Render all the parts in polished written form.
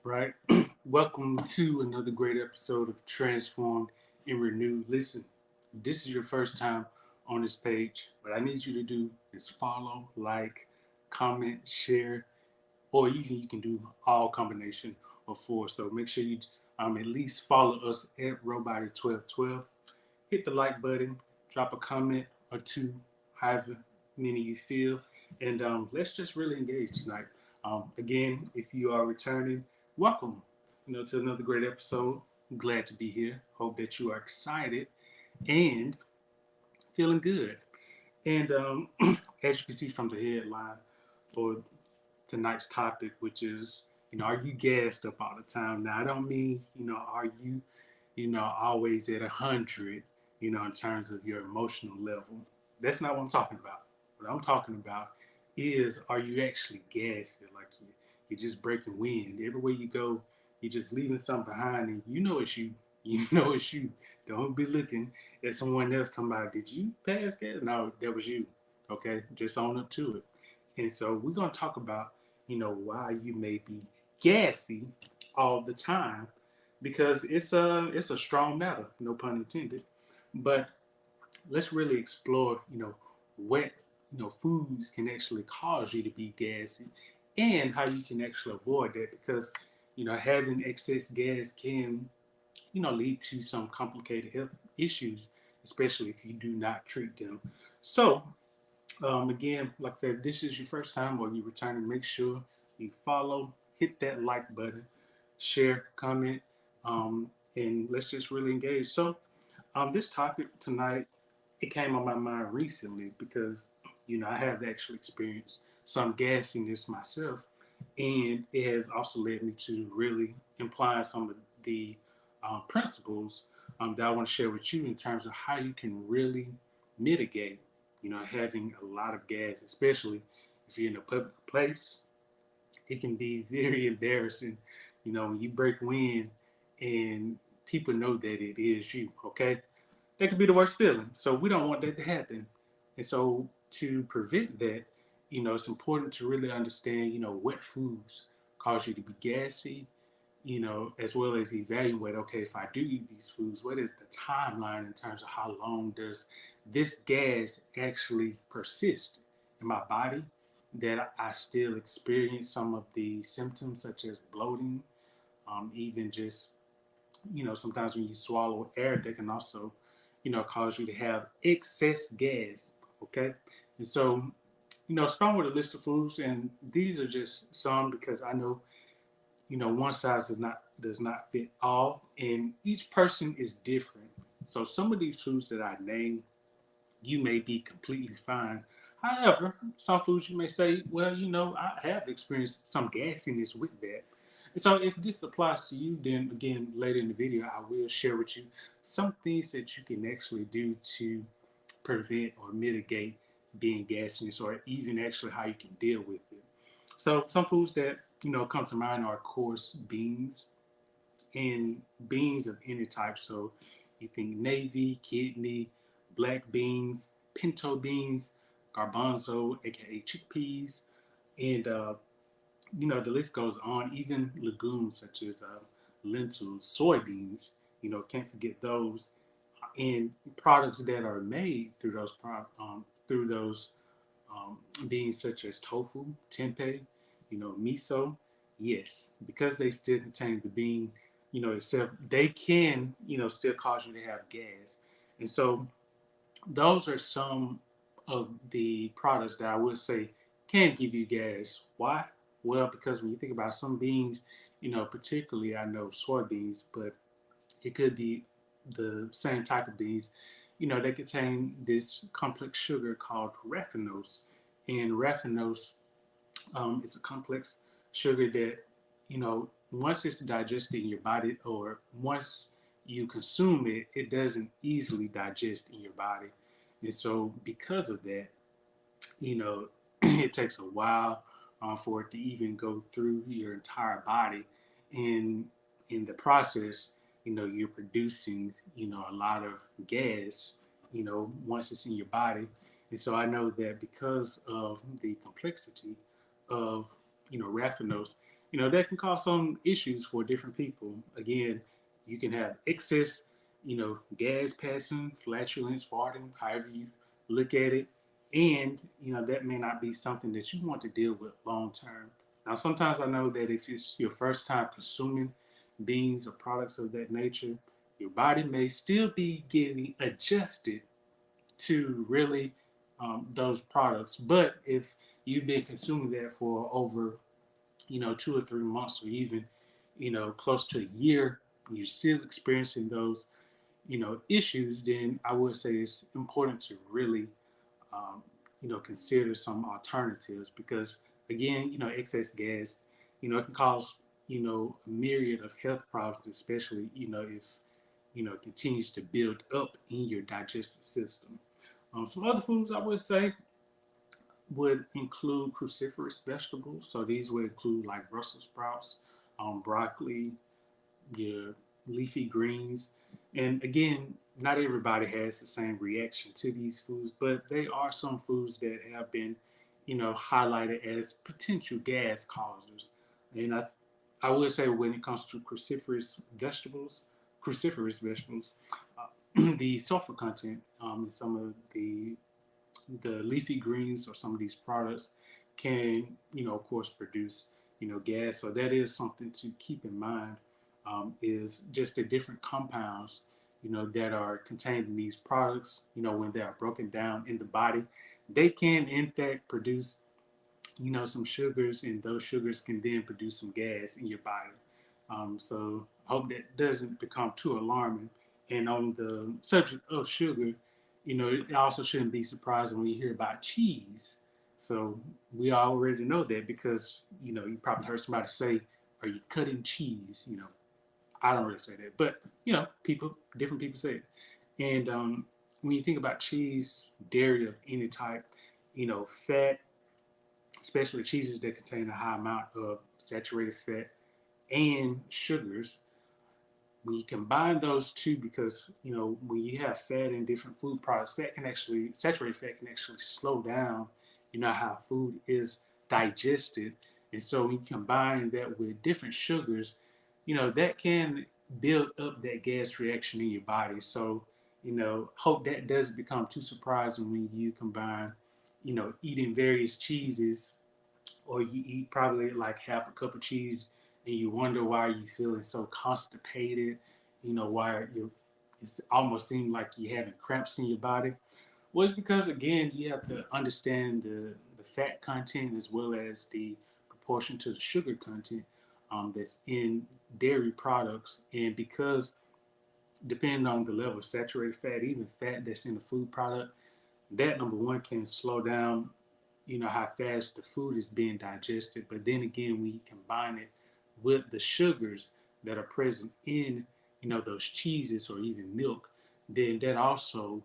right? Welcome to another great episode of Transformed and Renewed. Listen, this is your first time on this page. What I need you to do is follow, like, comment, share, or even you can do all combination of four. So make sure you at least follow us at Robotic1212. Hit the like button, drop a comment or two, however many you feel, and let's just really engage tonight. Again, if you are returning, welcome, to another great episode. I'm glad to be here. Hope that you are excited and feeling good. And as you can see from the headline for tonight's topic, which is, are you gassed up all the time? Now, I don't mean, are you, always at 100, in terms of your emotional level. That's not what I'm talking about. What I'm talking about is, are you actually gassed? Like you're just breaking wind. Everywhere you go, you're just leaving something behind, and you know it's you. You know it's you. Don't be looking at someone else talking about, did you pass gas? No, that was you. Okay, just own up to it. And so we're gonna talk about, why you may be gassy all the time, because it's a strong matter, no pun intended. But let's really explore, what foods can actually cause you to be gassy, and how you can actually avoid that, because having excess gas can lead to some complicated health issues, especially if you do not treat them. So again, like I said, if this is your first time or you're returning, make sure you follow, hit that like button, share, comment, and let's just really engage. So, this topic tonight, it came on my mind recently because, I have actually experienced some gassiness myself, and it has also led me to really imply some of the principles that I want to share with you in terms of how you can really mitigate having a lot of gas, especially if you're in a public place. It can be very embarrassing, when you break wind and people know that it is you, okay? That could be the worst feeling. So we don't want that to happen. And so to prevent that, it's important to really understand, what foods cause you to be gassy, as well as evaluate, okay, if I do eat these foods, what is the timeline in terms of how long does this gas actually persist in my body, that I still experience some of the symptoms such as bloating, even just, sometimes when you swallow air, that can also, cause you to have excess gas, okay? And so, start with a list of foods, and these are just some because I know one size does not fit all, and each person is different. So some of these foods that I name, you may be completely fine. However, some foods you may say, well, I have experienced some gassiness with that. And so if this applies to you, then again, later in the video, I will share with you some things that you can actually do to prevent or mitigate being gassiness, or even actually how you can deal with it. So some foods that come to mind are, of course, beans, and beans of any type. So you think navy, kidney, black beans, pinto beans, garbanzo, aka chickpeas, and the list goes on. Even legumes such as lentils, soybeans, can't forget those, and products that are made through those beans, such as tofu, tempeh, miso. Yes, because they still contain the bean, itself, they can, still cause you to have gas. And so those are some of the products that I would say can give you gas. Why? Well, because when you think about some beans, particularly I know soybeans, but it could be the same type of beans. They contain this complex sugar called raffinose, and raffinose is a complex sugar that once it's digested in your body, or once you consume it, it doesn't easily digest in your body, and so because of that, you know, it takes a while for it to even go through your entire body. And in the process, you're producing, a lot of gas, once it's in your body. And so I know that because of the complexity of, raffinose, that can cause some issues for different people. Again, you can have excess, gas passing, flatulence, farting, however you look at it. And, that may not be something that you want to deal with long term. Now, sometimes I know that if it's your first time consuming beans or products of that nature, your body may still be getting adjusted to really those products. But if you've been consuming that for over 2 or 3 months, or even close to a year, you're still experiencing those issues, then I would say it's important to really consider some alternatives, because again, excess gas, it can cause a myriad of health problems, especially if it continues to build up in your digestive system. Some other foods I would say would include cruciferous vegetables. So these would include like Brussels sprouts, broccoli, your leafy greens. And again, not everybody has the same reaction to these foods, but they are some foods that have been, highlighted as potential gas causers. And I would say when it comes to cruciferous vegetables, the sulfur content in some of the leafy greens or some of these products can, of course, produce, gas. So that is something to keep in mind. Is just the different compounds, that are contained in these products. When they are broken down in the body, they can in fact produce, some sugars, and those sugars can then produce some gas in your body. So I hope that doesn't become too alarming. And on the subject of sugar, it also shouldn't be surprising when you hear about cheese. So we already know that, because you probably heard somebody say, "Are you cutting cheese?" I don't really say that, but different people say it. And when you think about cheese, dairy of any type, fat, especially cheeses that contain a high amount of saturated fat and sugars, when you combine those two, because when you have fat in different food products, saturated fat can actually slow down how food is digested. And so when you combine that with different sugars, that can build up that gas reaction in your body. So hope that doesn't become too surprising when you combine eating various cheeses, or you eat probably like half a cup of cheese, and you wonder why you're feeling so constipated, why it almost seems like you're having cramps in your body. Well, it's because, again, you have to understand the fat content as well as the proportion to the sugar content that's in dairy products. And because, depending on the level of saturated fat, even fat that's in the food product, that number one can slow down how fast the food is being digested. But then again, when you combine it with the sugars that are present in those cheeses or even milk, then that also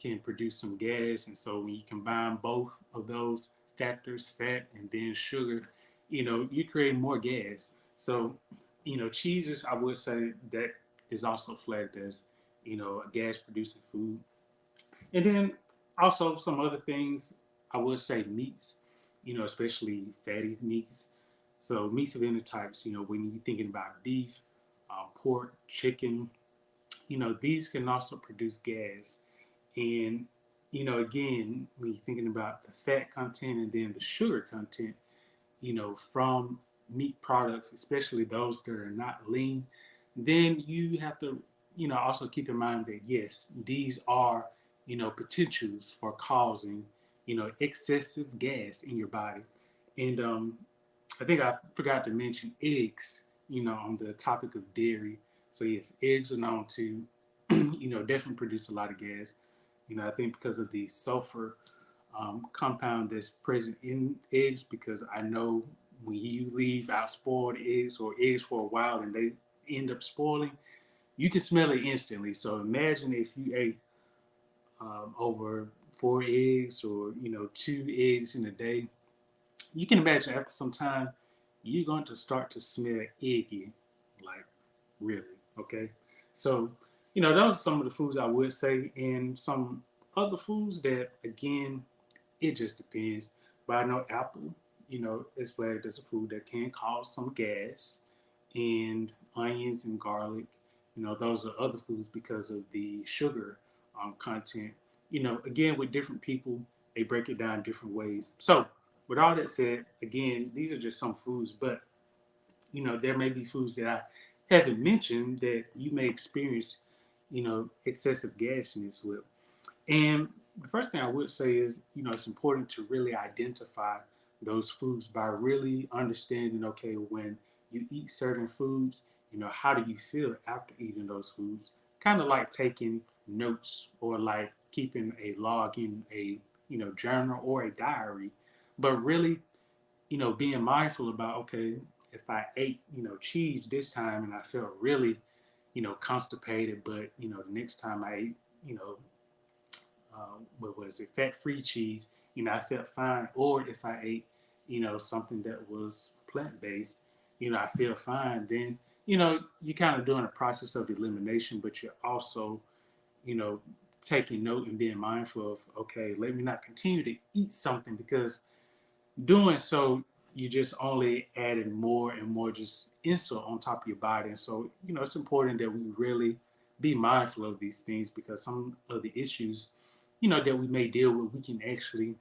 can produce some gas. And so when you combine both of those factors, fat and then sugar, you create more gas. So cheeses, I would say that is also flagged as a gas producing food. And then also some other things, I would say meats, especially fatty meats. So meats of any types, when you're thinking about beef, pork, chicken, these can also produce gas. And, again, when you're thinking about the fat content and then the sugar content, from meat products, especially those that are not lean, then you have to, also keep in mind that yes, these are, potentials for causing, excessive gas in your body. And I think I forgot to mention eggs, on the topic of dairy. So yes, eggs are known to, definitely produce a lot of gas. I think because of the sulfur compound that's present in eggs, because I know when you leave out spoiled eggs or eggs for a while and they end up spoiling, you can smell it instantly. So imagine if you ate over 4 eggs, or 2 eggs in a day. You can imagine after some time you're going to start to smell eggy, like really. Okay, so those are some of the foods I would say, and some other foods that, again, it just depends. But I know apple. is flagged as a food that can cause some gas. And onions and garlic, those are other foods because of the sugar content. Again, with different people, they break it down different ways. So, with all that said, again, these are just some foods, but there may be foods that I haven't mentioned that you may experience, excessive gasiness with. And the first thing I would say is, it's important to really identify those foods by really understanding, okay, when you eat certain foods, how do you feel after eating those foods? Kind of like taking notes or like keeping a log in a, journal or a diary, but really, being mindful about, okay, if I ate, cheese this time and I felt really, constipated, but, the next time I ate, you know, what was it, fat-free cheese, I felt fine. Or if I ate, something that was plant-based, I feel fine. Then, you're kind of doing a process of elimination, but you're also, you know, taking note and being mindful of, okay, let me not continue to eat something because doing so, you just only adding more and more just insult on top of your body. And so, it's important that we really be mindful of these things because some of the issues, that we may deal with, we can actually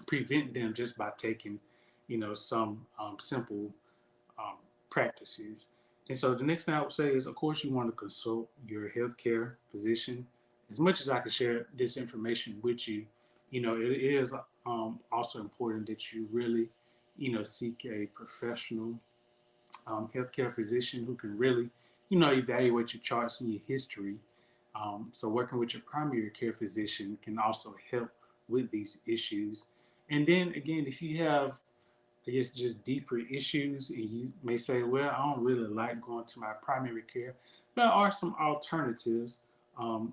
prevent them just by taking, some simple um, practices. And so the next thing I would say is, of course, you want to consult your healthcare physician. As much as I can share this information with you, it is also important that you really, seek a professional healthcare physician who can really, evaluate your charts and your history. So working with your primary care physician can also help with these issues. And then again, if you have, I guess, just deeper issues, and you may say, well, I don't really like going to my primary care, there are some alternatives. Um,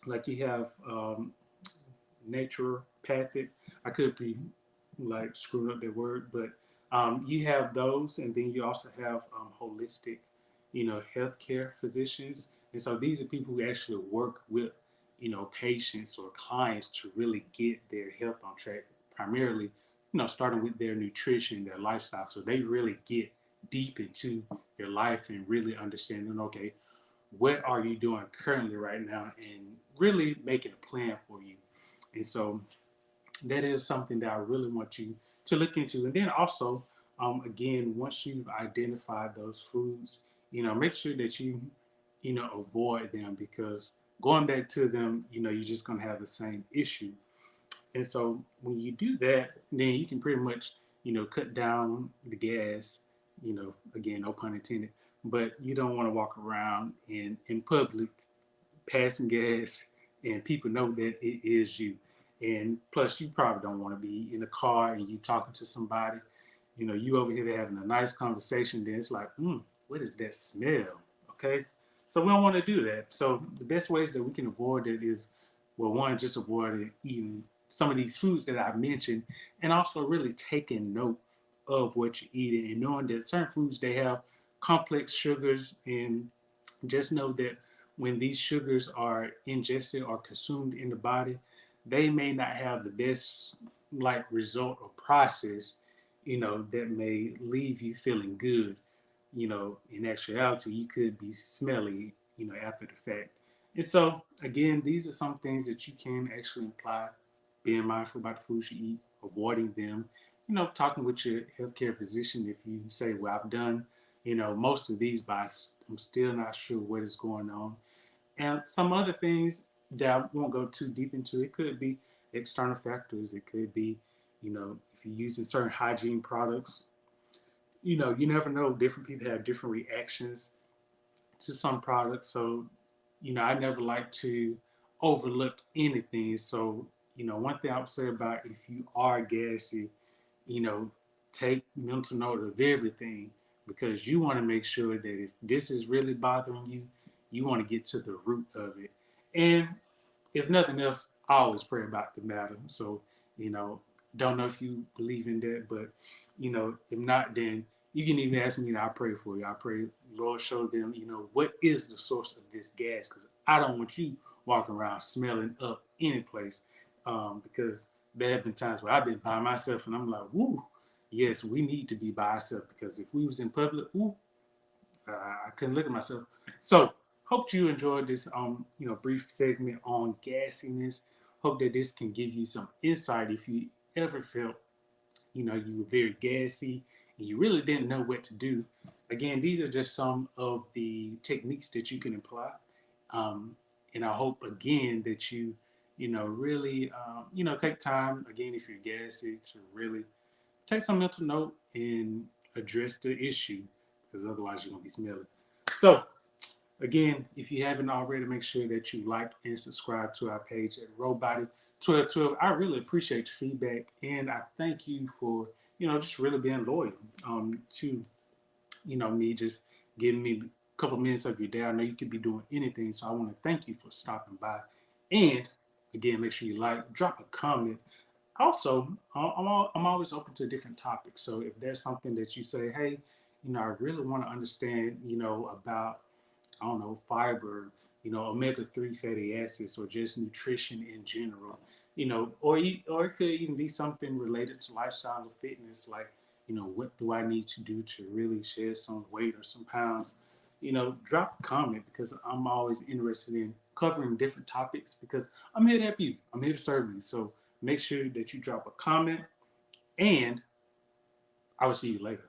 like you have naturopathic. I could be like screwing up that word, but you have those, and then you also have holistic, healthcare physicians, and so these are people who actually work with, patients or clients to really get their health on track. Primarily, starting with their nutrition, their lifestyle, so they really get deep into your life and really understanding, okay, what are you doing currently right now, and really making a plan for you. And so that is something that I really want you to look into. And then also, again, once you've identified those foods, make sure that you, avoid them because going back to them, you're just going to have the same issue. And so when you do that, then you can pretty much, cut down the gas, again, no pun intended, but you don't want to walk around in public passing gas and people know that it is you. And plus, you probably don't want to be in a car and you talking to somebody. You over here having a nice conversation. Then it's like, what is that smell? Okay. So we don't want to do that. So the best ways that we can avoid it is, well, one, just avoid eating some of these foods that I mentioned, and also really taking note of what you're eating and knowing that certain foods they have complex sugars, and just know that when these sugars are ingested or consumed in the body, they may not have the best like result or process, that may leave you feeling good. In actuality, you could be smelly, after the fact. And so, again, these are some things that you can actually apply, being mindful about the foods you eat, avoiding them, talking with your healthcare physician if you say, well, I've done, most of these, but I'm still not sure what is going on. And some other things that I won't go too deep into, it could be external factors. It could be, if you're using certain hygiene products, you never know. Different people have different reactions to some products. So, I never like to overlook anything. So, one thing I would say about if you are gassy, you know, take mental note of everything because you want to make sure that if this is really bothering you, you want to get to the root of it. And if nothing else, I always pray about the matter. So, you know, don't know if you believe in that, but if not, then you can even ask me and I pray for you. I pray, Lord, show them, what is the source of this gas? Because I don't want you walking around smelling up any place. Because there have been times where I've been by myself and I'm like, woo, yes, we need to be by ourselves because if we was in public, ooh, I couldn't look at myself. So hope you enjoyed this brief segment on gassiness. Hope that this can give you some insight if you ever felt you were very gassy and you really didn't know what to do. Again, these are just some of the techniques that you can apply. Um, and I hope again that really, take time again if you're gassy to really take some mental note and address the issue because otherwise you're gonna be smelly. So again, if you haven't already, make sure that you like and subscribe to our page at Robody 1212. I really appreciate your feedback and I thank you for just really being loyal to me just giving me a couple minutes of your day. I know you could be doing anything, so I want to thank you for stopping by. And again, make sure you like, drop a comment. Also, I'm always open to different topics. So if there's something that you say, hey, I really want to understand, about I don't know, fiber, omega-3 fatty acids, or just nutrition in general, or it could even be something related to lifestyle or fitness, like, what do I need to do to really shed some weight or some pounds? Drop a comment because I'm always interested in covering different topics because I'm here to help you. I'm here to serve you. So make sure that you drop a comment and I will see you later.